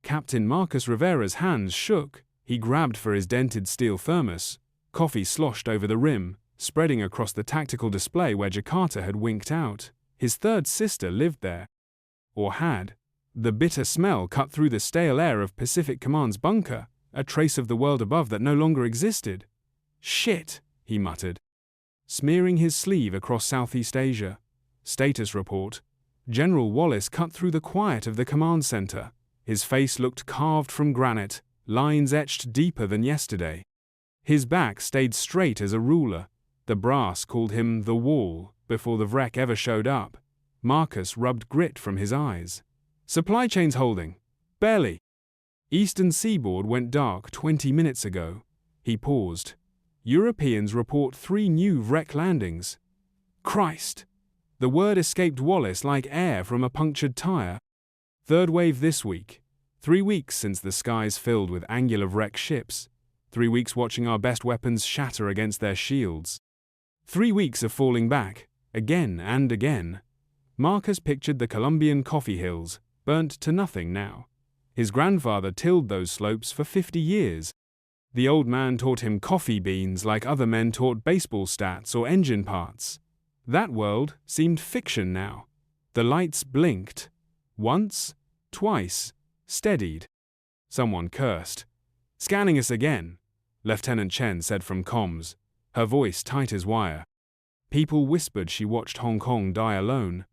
Captain Marcus Rivera's hands shook. He grabbed for his dented steel thermos. Coffee sloshed over the rim, spreading across the tactical display where Jakarta had winked out. His third sister lived there. Or had. The bitter smell cut through the stale air of Pacific Command's bunker, a trace of the world above that no longer existed. Shit, he muttered, smearing his sleeve across Southeast Asia. Status report. General Wallace cut through the quiet of the command center. His face looked carved from granite, lines etched deeper than yesterday. His back stayed straight as a ruler. The brass called him the Wall before the Vrek ever showed up. Marcus rubbed grit from his eyes. Supply chains holding. Barely. Eastern seaboard went dark 20 minutes ago. He paused. Europeans report 3 new Vrek landings. Christ! The word escaped Wallace like air from a punctured tire. Third wave this week. 3 weeks since the skies filled with angular Vrek ships. 3 weeks watching our best weapons shatter against their shields. 3 weeks of falling back, again and again. Marcus pictured the Colombian coffee hills, burnt to nothing now. His grandfather tilled those slopes for 50 years. The old man taught him coffee beans like other men taught baseball stats or engine parts. That world seemed fiction now. The lights blinked. Once, twice, steadied. Someone cursed. Scanning us again, Lieutenant Chen said from comms, her voice tight as wire. People whispered she watched Hong Kong die alone.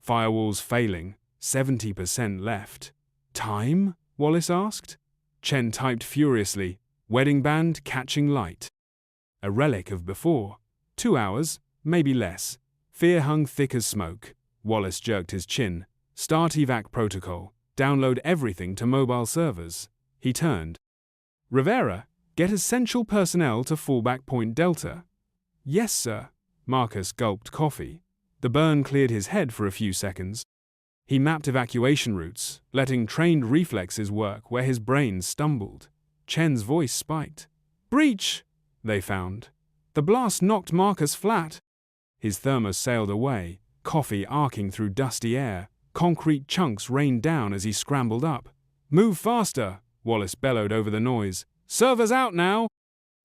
Firewalls failing, 70% left. Time? Wallace asked. Chen typed furiously, wedding band catching light. A relic of before. 2 hours, maybe less. Fear hung thick as smoke. Wallace jerked his chin. Start evac protocol. Download everything to mobile servers. He turned. Rivera, get essential personnel to fallback point Delta. Yes, sir. Marcus gulped coffee. The burn cleared his head for a few seconds. He mapped evacuation routes, letting trained reflexes work where his brain stumbled. Chen's voice spiked. Breach! They found. The blast knocked Marcus flat. His thermos sailed away, coffee arcing through dusty air. Concrete chunks rained down as he scrambled up. Move faster, Wallace bellowed over the noise. Servers out now!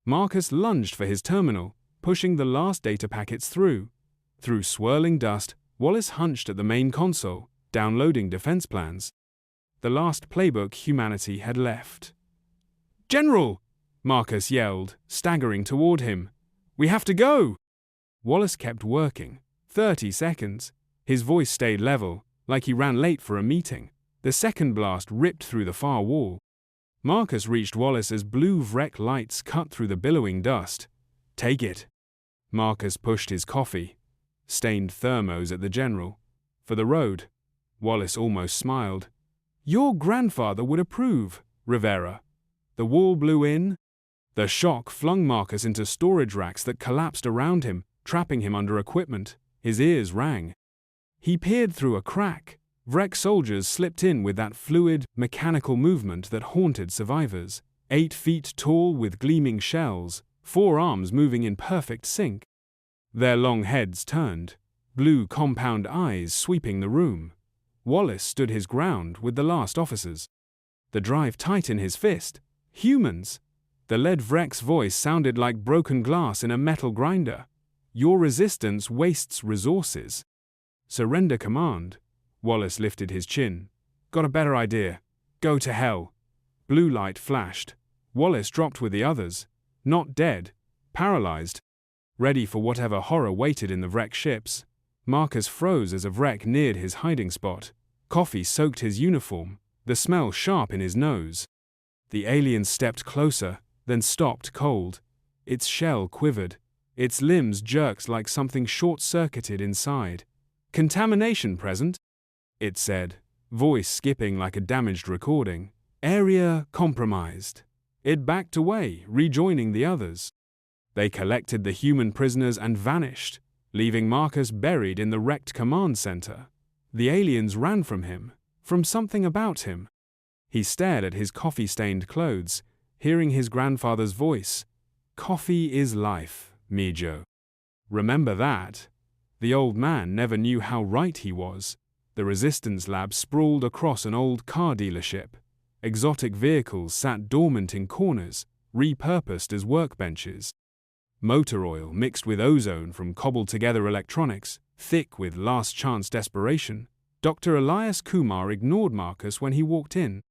Marcus lunged for his terminal, pushing the last data packets through. Through swirling dust, Wallace hunched at the main console, downloading defense plans. The last playbook humanity had left. General! Marcus yelled, staggering toward him. We have to go! Wallace kept working. 30 seconds. His voice stayed level, like he ran late for a meeting. The second blast ripped through the far wall. Marcus reached Wallace as blue Vrek lights cut through the billowing dust. Take it. Marcus pushed his coffee. Stained thermos at the general. For the road. Wallace almost smiled. Your grandfather would approve, Rivera. The wall blew in. The shock flung Marcus into storage racks that collapsed around him, trapping him under equipment. His ears rang. He peered through a crack. Vrek soldiers slipped in with that fluid, mechanical movement that haunted survivors. 8 feet tall with gleaming shells, 4 arms moving in perfect sync. Their long heads turned, blue compound eyes sweeping the room. Wallace stood his ground with the last officers. The drive tight in his fist. Humans! The lead Vrek's voice sounded like broken glass in a metal grinder. Your resistance wastes resources. Surrender command. Wallace lifted his chin. Got a better idea. Go to hell. Blue light flashed. Wallace dropped with the others. Not dead. Paralyzed. Ready for whatever horror waited in the Vrek ships. Marcus froze as a Vrek neared his hiding spot. Coffee soaked his uniform, the smell sharp in his nose. The alien stepped closer, then stopped cold. Its shell quivered. Its limbs jerked like something short-circuited inside. Contamination present? It said, voice skipping like a damaged recording. Area compromised. It backed away, rejoining the others. They collected the human prisoners and vanished, leaving Marcus buried in the wrecked command center. The aliens ran from him, from something about him. He stared at his coffee-stained clothes, hearing his grandfather's voice. Coffee is life, Mijo. Remember that. The old man never knew how right he was. The resistance lab sprawled across an old car dealership. Exotic vehicles sat dormant in corners, repurposed as workbenches. Motor oil mixed with ozone from cobbled-together electronics, thick with last-chance desperation. Dr. Elias Kumar ignored Marcus when he walked in.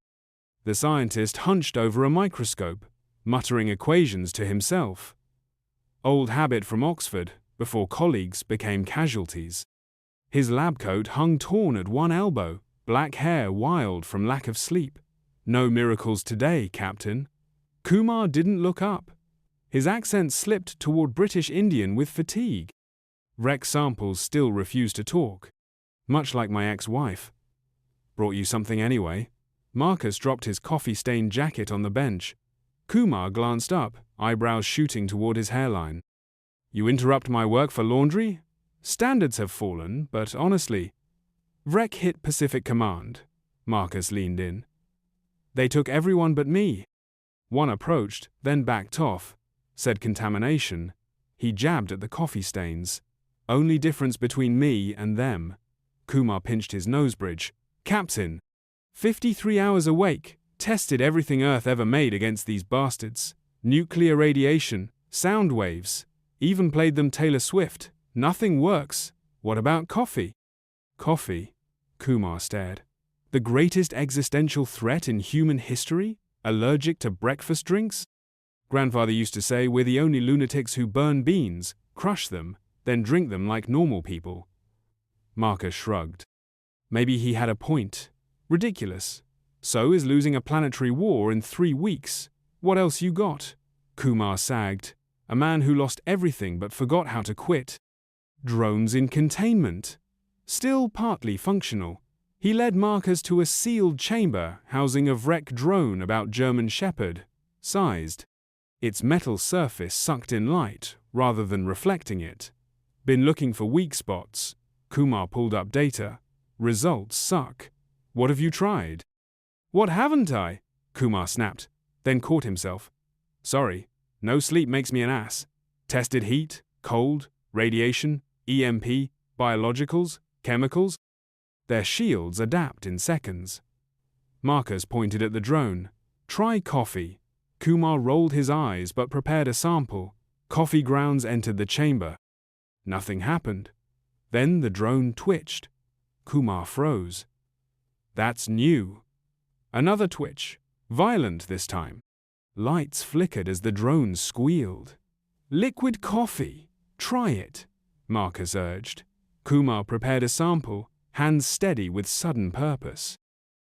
The scientist hunched over a microscope, muttering equations to himself. Old habit from Oxford, before colleagues became casualties. His lab coat hung torn at one elbow, black hair wild from lack of sleep. No miracles today, Captain. Kumar didn't look up. His accent slipped toward British Indian with fatigue. Vrek samples still refused to talk. Much like my ex-wife. Brought you something anyway. Marcus dropped his coffee-stained jacket on the bench. Kumar glanced up, eyebrows shooting toward his hairline. You interrupt my work for laundry? Standards have fallen, but honestly. Vrek hit Pacific Command. Marcus leaned in. They took everyone but me. One approached, then backed off. Said contamination. He jabbed at the coffee stains. Only difference between me and them. Kumar pinched his nose bridge. Captain. 53 hours awake. Tested everything Earth ever made against these bastards. Nuclear radiation, sound waves. Even played them Taylor Swift. Nothing works. What about coffee? Coffee? Kumar stared. The greatest existential threat in human history? Allergic to breakfast drinks? Grandfather used to say we're the only lunatics who burn beans, crush them, then drink them like normal people. Marcus shrugged. Maybe he had a point. Ridiculous. So is losing a planetary war in 3 weeks. What else you got? Kumar sagged. A man who lost everything but forgot how to quit. Drones in containment. Still partly functional. He led Marcus to a sealed chamber housing a Vrek drone about German Shepherd, sized. Its metal surface sucked in light, rather than reflecting it. Been looking for weak spots. Kumar pulled up data. Results suck. What have you tried? What haven't I? Kumar snapped, then caught himself. Sorry, no sleep makes me an ass. Tested heat, cold, radiation, EMP, biologicals, chemicals. Their shields adapt in seconds. Marcus pointed at the drone. Try coffee. Kumar rolled his eyes but prepared a sample. Coffee grounds entered the chamber. Nothing happened. Then the drone twitched. Kumar froze. That's new. Another twitch, violent this time. Lights flickered as the drone squealed. Liquid coffee. Try it, Marcus urged. Kumar prepared a sample, hands steady with sudden purpose.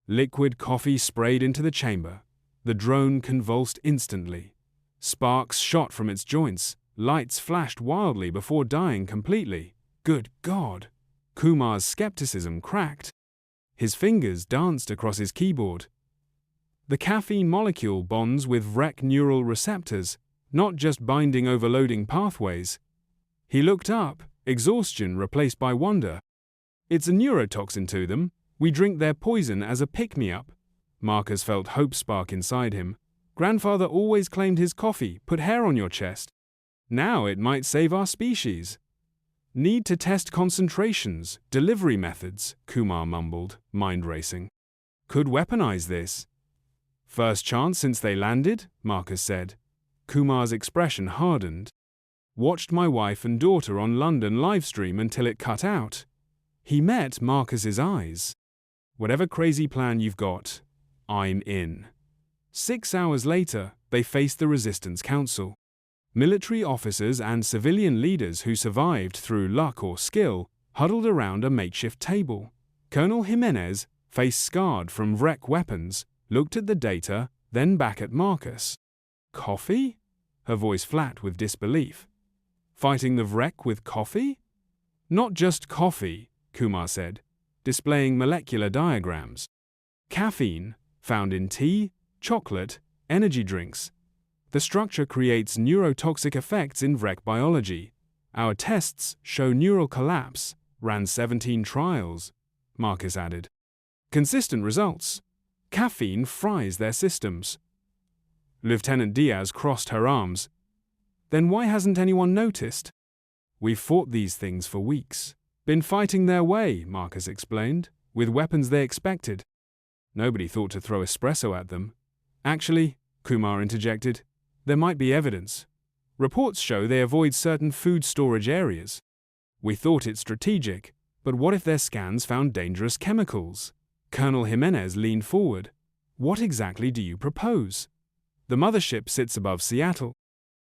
Liquid coffee sprayed into the chamber. The drone convulsed instantly. Sparks shot from its joints. Lights flashed wildly before dying completely. Good God! Kumar's skepticism cracked. His fingers danced across his keyboard. The caffeine molecule bonds with Vrek neural receptors, not just binding overloading pathways. He looked up, exhaustion replaced by wonder. It's a neurotoxin to them. We drink their poison as a pick-me-up. Marcus felt hope spark inside him. Grandfather always claimed his coffee put hair on your chest. Now it might save our species. Need to test concentrations, delivery methods, Kumar mumbled, mind racing. Could weaponize this. First chance since they landed, Marcus said. Kumar's expression hardened. Watched my wife and daughter on London livestream until it cut out. He met Marcus's eyes. Whatever crazy plan you've got, I'm in. 6 hours later, they faced the Resistance Council. Military officers and civilian leaders who survived through luck or skill huddled around a makeshift table. Colonel Jimenez, face scarred from Vrek weapons, looked at the data, then back at Marcus. Coffee? Her voice flat with disbelief. Fighting the Vrek with coffee? Not just coffee, Kumar said, displaying molecular diagrams. Caffeine, found in tea, chocolate, energy drinks. The structure creates neurotoxic effects in Vrek biology. Our tests show neural collapse, ran 17 trials, Marcus added. Consistent results. Caffeine fries their systems. Lieutenant Diaz crossed her arms. Then why hasn't anyone noticed? We've fought these things for weeks. Been fighting their way, Marcus explained, with weapons they expected. Nobody thought to throw espresso at them. Actually, Kumar interjected, there might be evidence. Reports show they avoid certain food storage areas. We thought it strategic, but what if their scans found dangerous chemicals? Colonel Jimenez leaned forward. What exactly do you propose? The mothership sits above Seattle,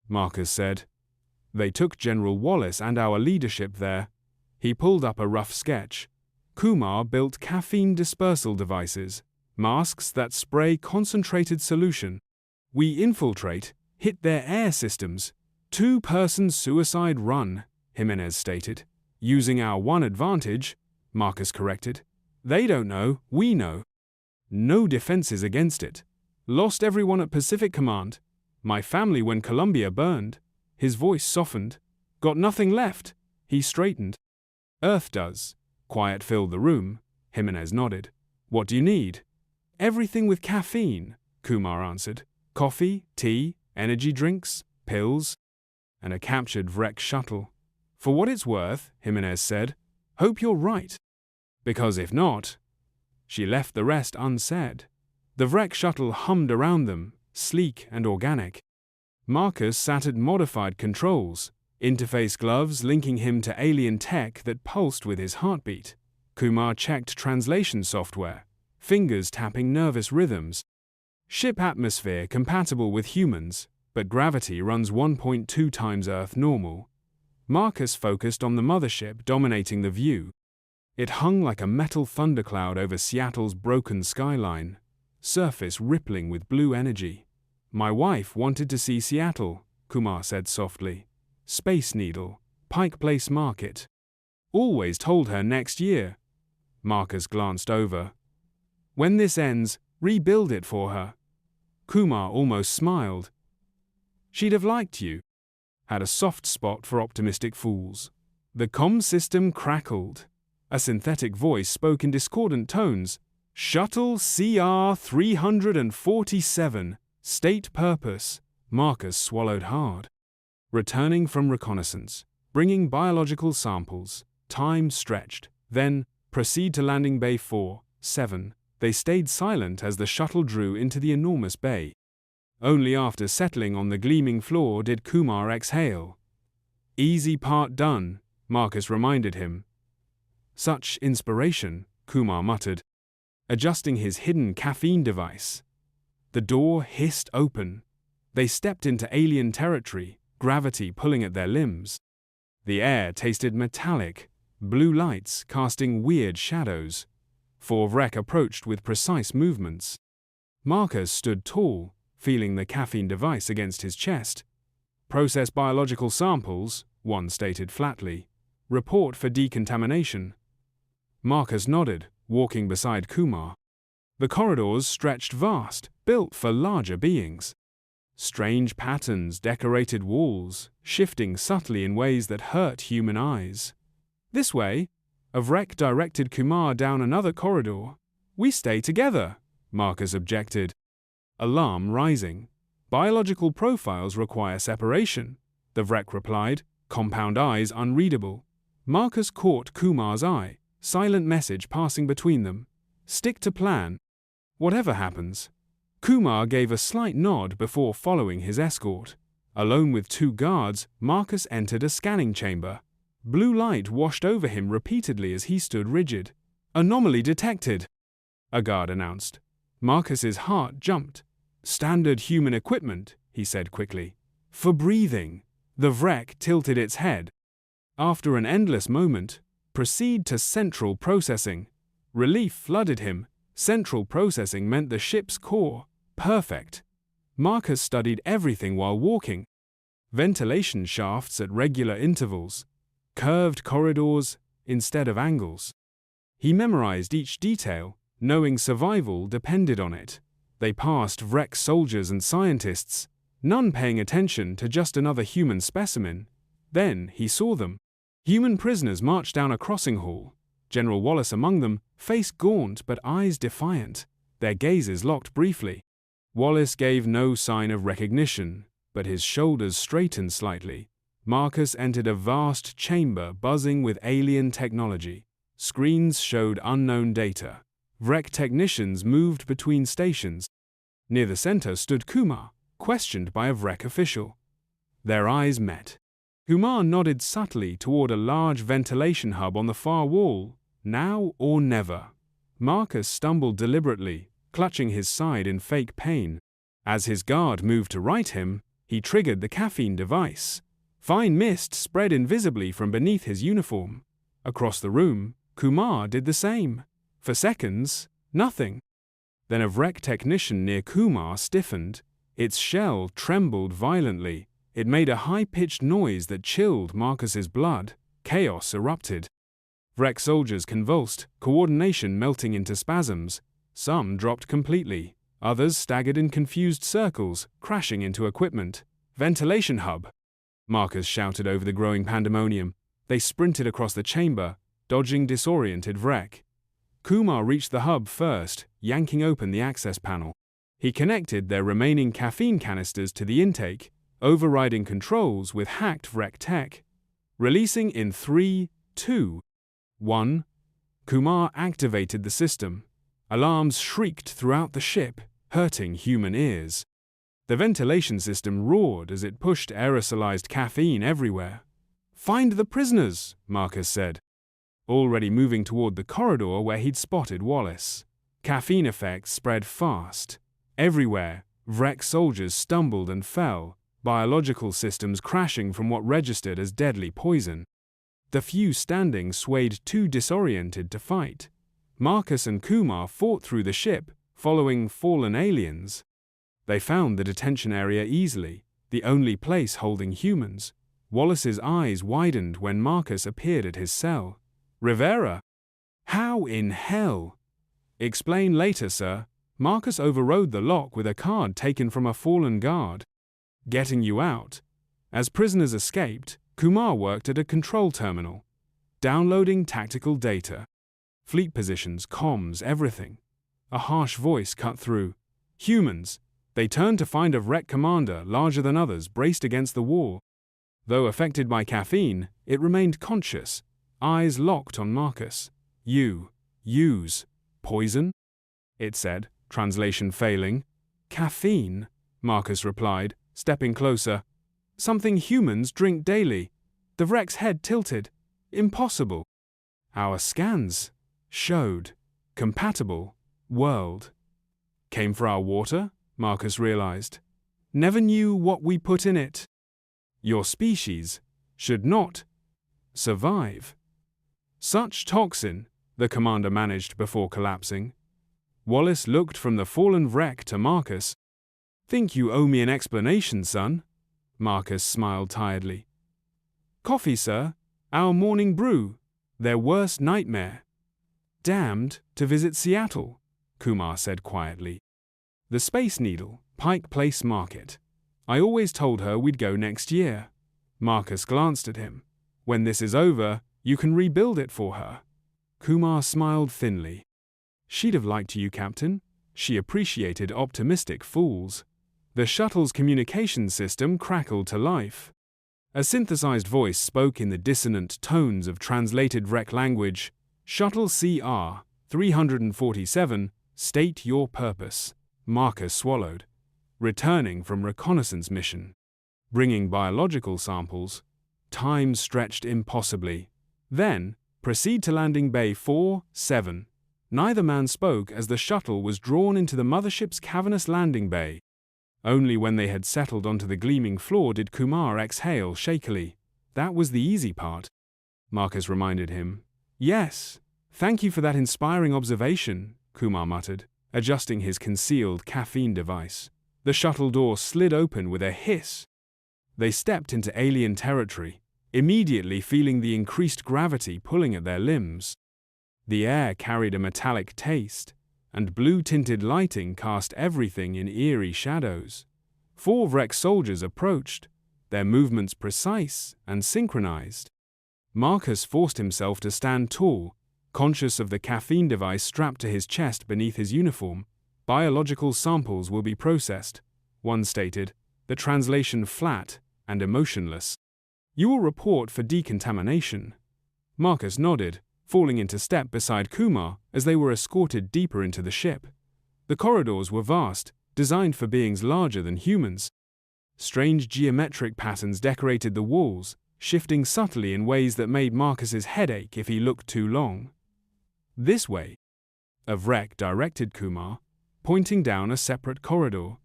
Marcus said. They took General Wallace and our leadership there. He pulled up a rough sketch. Kumar built caffeine dispersal devices, masks that spray concentrated solution. We infiltrate, hit their air systems. Two-person suicide run, Jimenez stated. Using our one advantage, Marcus corrected. They don't know, we know. No defenses against it. Lost everyone at Pacific Command. My family when Columbia burned. His voice softened. Got nothing left. He straightened. Earth does. Quiet filled the room. Jimenez nodded. What do you need? Everything with caffeine, Kumar answered. Coffee, tea, energy drinks, pills, and a captured Vrek shuttle. For what it's worth, Jimenez said, hope you're right. Because if not, she left the rest unsaid. The Vrek shuttle hummed around them, sleek and organic. Marcus sat at modified controls, interface gloves linking him to alien tech that pulsed with his heartbeat. Kumar checked translation software, fingers tapping nervous rhythms. Ship atmosphere compatible with humans, but gravity runs 1.2 times Earth normal. Marcus focused on the mothership dominating the view. It hung like a metal thundercloud over Seattle's broken skyline, surface rippling with blue energy. My wife wanted to see Seattle, Kumar said softly. Space Needle, Pike Place Market. Always told her next year. Marcus glanced over. When this ends, rebuild it for her. Kumar almost smiled. She'd have liked you. Had a soft spot for optimistic fools. The comm system crackled. A synthetic voice spoke in discordant tones. Shuttle CR 347, state purpose. Marcus swallowed hard. Returning from reconnaissance, bringing biological samples, time stretched, then proceed to landing bay 4-7. They stayed silent as the shuttle drew into the enormous bay. Only after settling on the gleaming floor did Kumar exhale. Easy part done, Marcus reminded him. Such inspiration, Kumar muttered, adjusting his hidden caffeine device. The door hissed open. They stepped into alien territory, gravity pulling at their limbs. The air tasted metallic, blue lights casting weird shadows. Vrek approached with precise movements. Marcus stood tall, feeling the caffeine device against his chest. Process biological samples, one stated flatly. Report for decontamination. Marcus nodded, walking beside Kumar. The corridors stretched vast, built for larger beings. Strange patterns decorated walls, shifting subtly in ways that hurt human eyes. This way, Vrek directed Kumar down another corridor. We stay together, Marcus objected. Alarm rising. Biological profiles require separation, the Vrek replied, compound eyes unreadable. Marcus caught Kumar's eye, silent message passing between them. Stick to plan. Whatever happens. Kumar gave a slight nod before following his escort. Alone with two guards, Marcus entered a scanning chamber. Blue light washed over him repeatedly as he stood rigid. Anomaly detected, a guard announced. Marcus's heart jumped. Standard human equipment, he said quickly. For breathing. The Vrek tilted its head. After an endless moment, proceed to central processing. Relief flooded him. Central processing meant the ship's core. Perfect. Marcus studied everything while walking. Ventilation shafts at regular intervals. Curved corridors instead of angles. He memorized each detail, knowing survival depended on it. They passed Vrek soldiers and scientists, none paying attention to just another human specimen. Then he saw them. Human prisoners marched down a crossing hall. General Wallace among them, face gaunt but eyes defiant. Their gazes locked briefly. Wallace gave no sign of recognition, but his shoulders straightened slightly. Marcus entered a vast chamber buzzing with alien technology. Screens showed unknown data. Vrek technicians moved between stations. Near the center stood Kumar, questioned by a Vrek official. Their eyes met. Kumar nodded subtly toward a large ventilation hub on the far wall. Now or never. Marcus stumbled deliberately, clutching his side in fake pain. As his guard moved to right him, he triggered the caffeine device. Fine mist spread invisibly from beneath his uniform. Across the room, Kumar did the same. For seconds, nothing. Then a Vrek technician near Kumar stiffened. Its shell trembled violently. It made a high-pitched noise that chilled Marcus's blood. Chaos erupted. Vrek soldiers convulsed, coordination melting into spasms. Some dropped completely. Others staggered in confused circles, crashing into equipment. Ventilation hub! Marcus shouted over the growing pandemonium. They sprinted across the chamber, dodging disoriented Vrek. Kumar reached the hub first, yanking open the access panel. He connected their remaining caffeine canisters to the intake, overriding controls with hacked Vrek tech. Releasing in 3, 2, 1. Kumar activated the system. Alarms shrieked throughout the ship, hurting human ears. The ventilation system roared as it pushed aerosolized caffeine everywhere. "Find the prisoners," Marcus said, already moving toward the corridor where he'd spotted Wallace. Caffeine effects spread fast. Everywhere, Vrek soldiers stumbled and fell, biological systems crashing from what registered as deadly poison. The few standing swayed too disoriented to fight. Marcus and Kumar fought through the ship, following fallen aliens. They found the detention area easily, the only place holding humans. Wallace's eyes widened when Marcus appeared at his cell. "Rivera? How in hell?" "Explain later, sir." Marcus overrode the lock with a card taken from a fallen guard. "Getting you out." As prisoners escaped, Kumar worked at a control terminal, downloading tactical data. Fleet positions, comms, everything. A harsh voice cut through. "Humans." They turned to find a Vrek commander, larger than others, braced against the wall. Though affected by caffeine, it remained conscious, eyes locked on Marcus. "You use poison?" it said, translation failing. "Caffeine," Marcus replied, stepping closer. "Something humans drink daily." The Vrek's head tilted. "Impossible." "Our scans showed compatible world." "Came for our water?" Marcus realized. "Never knew what we put in it." "Your species should not survive." "Such toxin," the commander managed before collapsing. Wallace looked from the fallen Vrek to Marcus. "Think you owe me an explanation, son?" Marcus smiled tiredly. "Coffee, sir. Our morning brew. Their worst nightmare." "Damned to visit Seattle," Kumar said quietly. "The Space Needle, Pike Place Market. I always told her we'd go next year." Marcus glanced at him. "When this is over, you can rebuild it for her." Kumar smiled thinly. "She'd have liked you, Captain." She appreciated optimistic fools. The shuttle's communication system crackled to life. A synthesized voice spoke in the dissonant tones of translated Vrek language. "Shuttle CR 347, state your purpose." Marcus swallowed. "Returning from reconnaissance mission. Bringing biological samples." Time stretched impossibly. "Then, proceed to landing bay 47. Neither man spoke as the shuttle was drawn into the mothership's cavernous landing bay. Only when they had settled onto the gleaming floor did Kumar exhale shakily. "That was the easy part," Marcus reminded him. "Yes, thank you for that inspiring observation," Kumar muttered, adjusting his concealed caffeine device. The shuttle door slid open with a hiss. They stepped into alien territory, immediately feeling the increased gravity pulling at their limbs. The air carried a metallic taste, and blue-tinted lighting cast everything in eerie shadows. 4 Vrek soldiers approached, their movements precise and synchronized. Marcus forced himself to stand tall, conscious of the caffeine device strapped to his chest beneath his uniform. "Biological samples will be processed," one stated, the translation flat and emotionless. "You will report for decontamination." Marcus nodded, falling into step beside Kumar as they were escorted deeper into the ship. The corridors were vast, designed for beings larger than humans. Strange geometric patterns decorated the walls, shifting subtly in ways that made Marcus's head ache if he looked too long. "This way," Vrek directed Kumar, pointing down a separate corridor.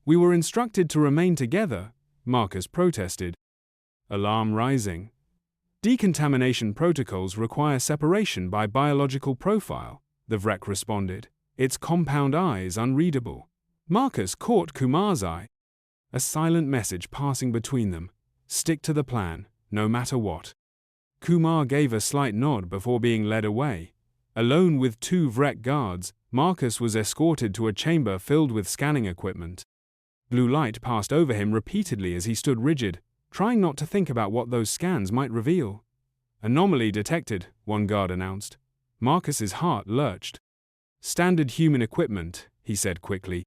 "We were instructed to remain together," Marcus protested. Alarm rising. "Decontamination protocols require separation by biological profile," the Vrek responded, its compound eyes unreadable. Marcus caught Kumar's eye. A silent message passing between them. Stick to the plan, no matter what. Kumar gave a slight nod before being led away. Alone with two Vrek guards, Marcus was escorted to a chamber filled with scanning equipment. Blue light passed over him repeatedly as he stood rigid, trying not to think about what those scans might reveal. "Anomaly detected," one guard announced. Marcus's heart lurched. "Standard human equipment," he said quickly.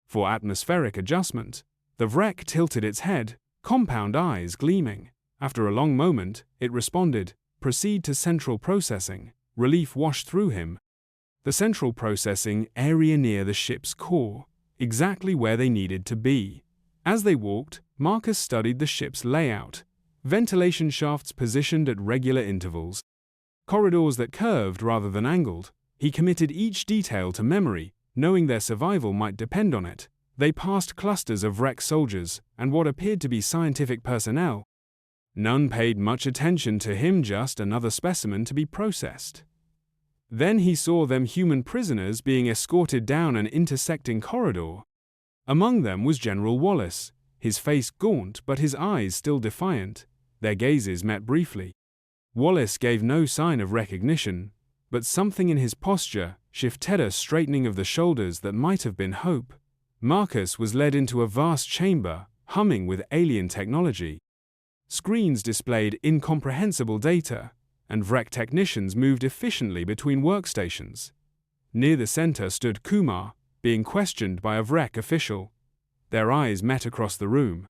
"For atmospheric adjustment." The Vrek tilted its head, compound eyes gleaming. After a long moment, it responded, "Proceed to central processing." Relief washed through him. The central processing area near the ship's core, exactly where they needed to be. As they walked, Marcus studied the ship's layout. Ventilation shafts positioned at regular intervals. Corridors that curved rather than angled. He committed each detail to memory, knowing their survival might depend on it. They passed clusters of Vrek soldiers and what appeared to be scientific personnel. None paid much attention to him, just another specimen to be processed. Then he saw them human prisoners being escorted down an intersecting corridor. Among them was General Wallace, his face gaunt but his eyes still defiant. Their gazes met briefly. Wallace gave no sign of recognition, but something in his posture shifted a straightening of the shoulders that might have been hope. Marcus was led into a vast chamber, humming with alien technology. Screens displayed incomprehensible data, and Vrek technicians moved efficiently between workstations. Near the center stood Kumar, being questioned by a Vrek official. Their eyes met across the room.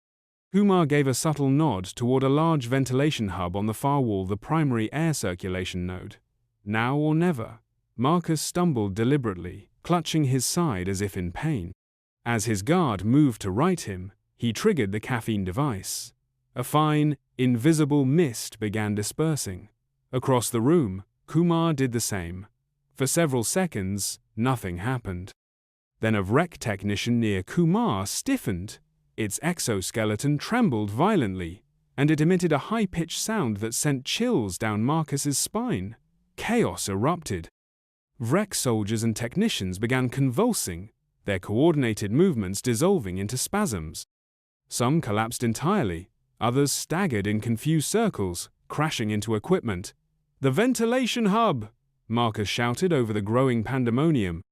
Kumar gave a subtle nod toward a large ventilation hub on the far wall, the primary air circulation node. Now or never. Marcus stumbled deliberately, clutching his side as if in pain. As his guard moved to right him, he triggered the caffeine device. A fine, invisible mist began dispersing. Across the room, Kumar did the same. For several seconds, nothing happened. Then a Vrek technician near Kumar stiffened. Its exoskeleton trembled violently, and it emitted a high-pitched sound that sent chills down Marcus's spine. Chaos erupted. Vrek soldiers and technicians began convulsing, their coordinated movements dissolving into spasms. Some collapsed entirely, others staggered in confused circles, crashing into equipment. "The ventilation hub!" Marcus shouted over the growing pandemonium.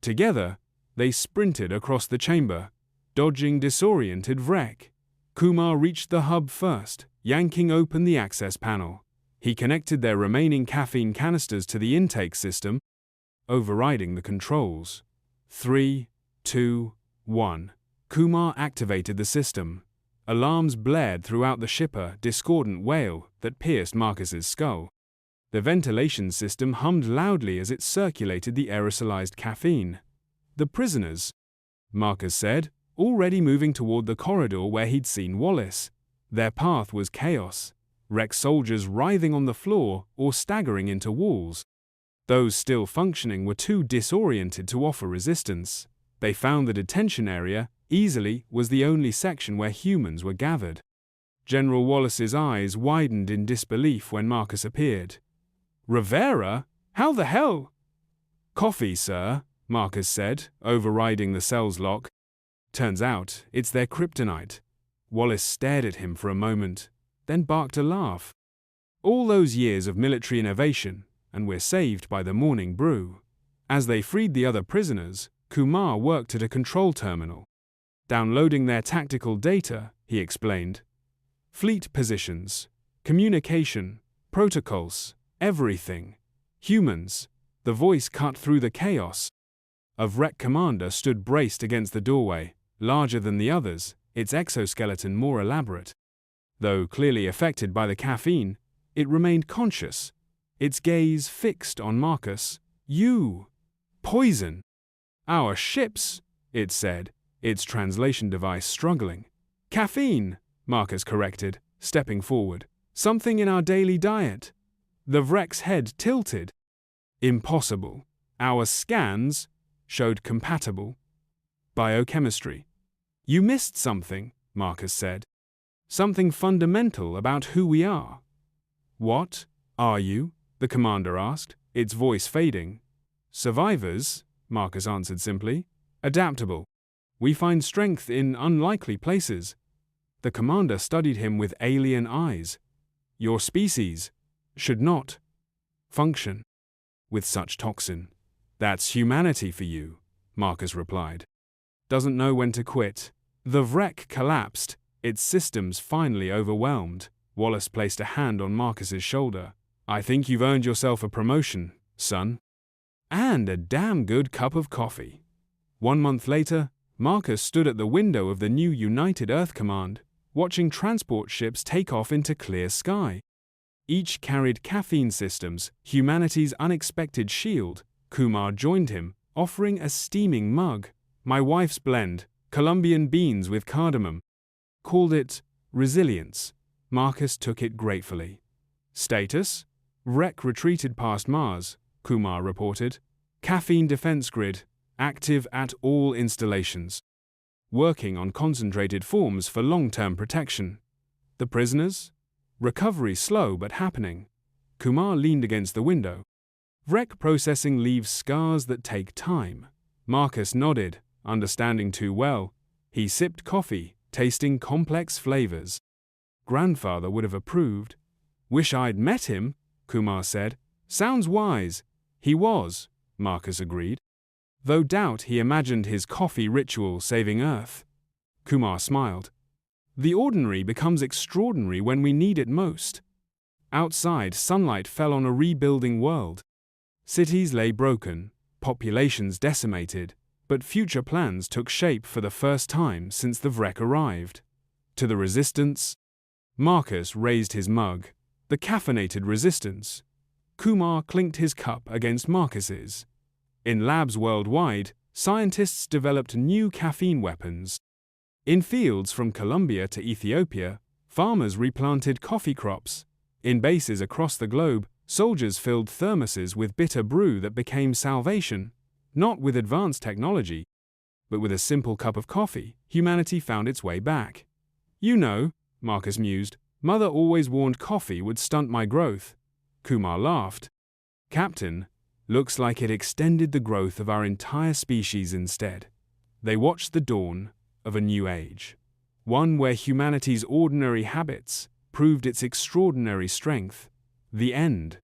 Together, they sprinted across the chamber, dodging disoriented Vrek. Kumar reached the hub first, yanking open the access panel. He connected their remaining caffeine canisters to the intake system, overriding the controls. 3, 2, 1. Kumar activated the system. Alarms blared throughout the ship, a discordant wail that pierced Marcus's skull. The ventilation system hummed loudly as it circulated the aerosolized caffeine. "The prisoners," Marcus said, already moving toward the corridor where he'd seen Wallace. Their path was chaos. Vrek soldiers writhing on the floor or staggering into walls. Those still functioning were too disoriented to offer resistance. They found the detention area, easily, was the only section where humans were gathered. General Wallace's eyes widened in disbelief when Marcus appeared. "Rivera? How the hell?" "Coffee, sir," Marcus said, overriding the cell's lock. "Turns out, it's their kryptonite." Wallace stared at him for a moment, then barked a laugh. "All those years of military innovation, and we're saved by the morning brew." As they freed the other prisoners, Kumar worked at a control terminal. Downloading their tactical data, he explained. Fleet positions, communication, protocols, everything. Humans. The voice cut through the chaos. A Vrek commander stood braced against the doorway, larger than the others, its exoskeleton more elaborate. Though clearly affected by the caffeine, it remained conscious. its gaze fixed on Marcus. "You! Poison! Our ships," it said, its translation device struggling. "Caffeine," Marcus corrected, stepping forward. "Something in our daily diet." The Vrek's head tilted. "Impossible. Our scans showed compatible. Biochemistry." "You missed something," Marcus said. "Something fundamental about who we are." "What are you?" the commander asked, its voice fading. "Survivors," Marcus answered simply. "Adaptable. We find strength in unlikely places." The commander studied him with alien eyes. "Your species should not function with such toxin." "That's humanity for you," Marcus replied. "Doesn't know when to quit." The Vrek collapsed, its systems finally overwhelmed. Wallace placed a hand on Marcus's shoulder. "I think you've earned yourself a promotion, son. And a damn good cup of coffee." 1 month later, Marcus stood at the window of the new United Earth Command, watching transport ships take off into clear sky. Each carried caffeine systems, humanity's unexpected shield. Kumar joined him, offering a steaming mug. "My wife's blend, Colombian beans with cardamom. Called it resilience." Marcus took it gratefully. "Status?" "Vrek retreated past Mars," Kumar reported. "Caffeine defense grid, active at all installations. Working on concentrated forms for long-term protection." "The prisoners?" "Recovery slow but happening." Kumar leaned against the window. "Vrek processing leaves scars that take time." Marcus nodded, understanding too well. He sipped coffee, tasting complex flavors. "Grandfather would have approved." "Wish I'd met him," Kumar said. "Sounds wise." "He was," Marcus agreed. "Though doubt he imagined his coffee ritual saving Earth." Kumar smiled. "The ordinary becomes extraordinary when we need it most." Outside, sunlight fell on a rebuilding world. Cities lay broken, populations decimated, but future plans took shape for the first time since the Vrek arrived. "To the resistance?" Marcus raised his mug. "The caffeinated resistance." Kumar clinked his cup against Marcus's. "In labs worldwide, scientists developed new caffeine weapons. In fields from Colombia to Ethiopia, farmers replanted coffee crops. In bases across the globe, soldiers filled thermoses with bitter brew that became salvation. Not with advanced technology, but with a simple cup of coffee, humanity found its way back." "You know," Marcus mused, "Mother always warned coffee would stunt my growth." Kumar laughed. "Captain, looks like it extended the growth of our entire species instead." They watched the dawn of a new age. One where humanity's ordinary habits proved its extraordinary strength. The end.